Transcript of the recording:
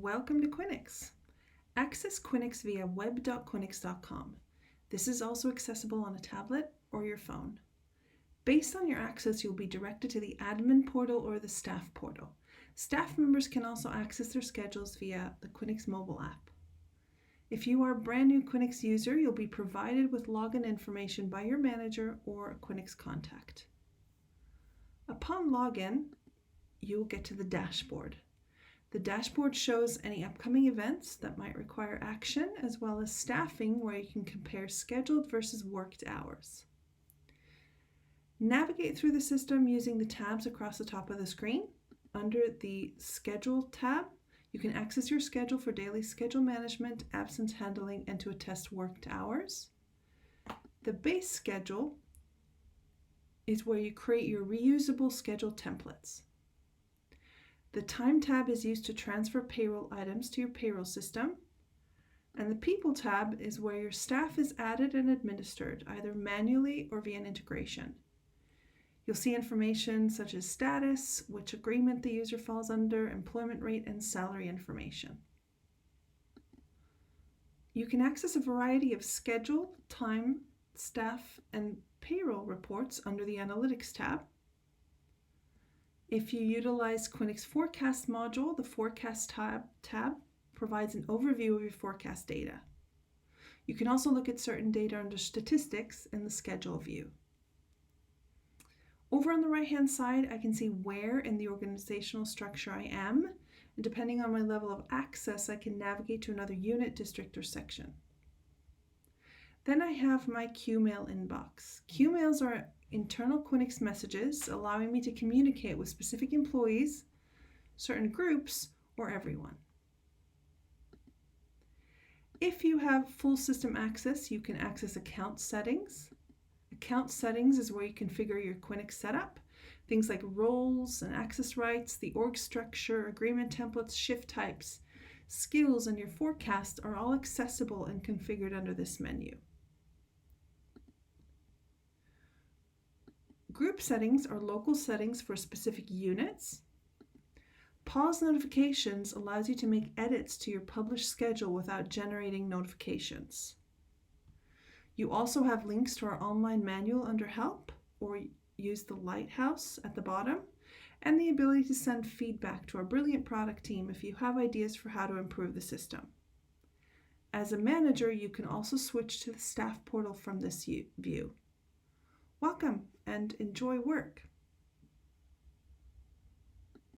Welcome to Quinyx. Access Quinyx via web.quinyx.com. This is also accessible on a tablet or your phone. Based on your access, you'll be directed to the admin portal or the staff portal. Staff members can also access their schedules via the Quinyx mobile app. If you are a brand new Quinyx user, you'll be provided with login information by your manager or a Quinyx contact. Upon login, you'll get to the dashboard. The dashboard shows any upcoming events that might require action, as well as staffing where you can compare scheduled versus worked hours. Navigate through the system using the tabs across the top of the screen. Under the Schedule tab, you can access your schedule for daily schedule management, absence handling, and to attest worked hours. The base schedule is where you create your reusable schedule templates. The Time tab is used to transfer payroll items to your payroll system. And the People tab is where your staff is added and administered, either manually or via an integration. You'll see information such as status, which agreement the user falls under, employment rate, and salary information. You can access a variety of schedule, time, staff, and payroll reports under the Analytics tab. If you utilize Quinyx Forecast module, the Forecast tab provides an overview of your forecast data. You can also look at certain data under Statistics in the Schedule view. Over on the right-hand side, I can see where in the organizational structure I am, and depending on my level of access, I can navigate to another unit, district, or section. Then I have my Qmail inbox. Qmails are internal Quinyx messages allowing me to communicate with specific employees, certain groups, or everyone. If you have full system access, you can access account settings. Account settings is where you configure your Quinyx setup. Things like roles and access rights, the org structure, agreement templates, shift types, skills, and your forecast are all accessible and configured under this menu. Group settings are local settings for specific units. Pause notifications allows you to make edits to your published schedule without generating notifications. You also have links to our online manual under Help, or use the lighthouse at the bottom, and the ability to send feedback to our brilliant product team if you have ideas for how to improve the system. As a manager, you can also switch to the staff portal from this view. Welcome and enjoy work.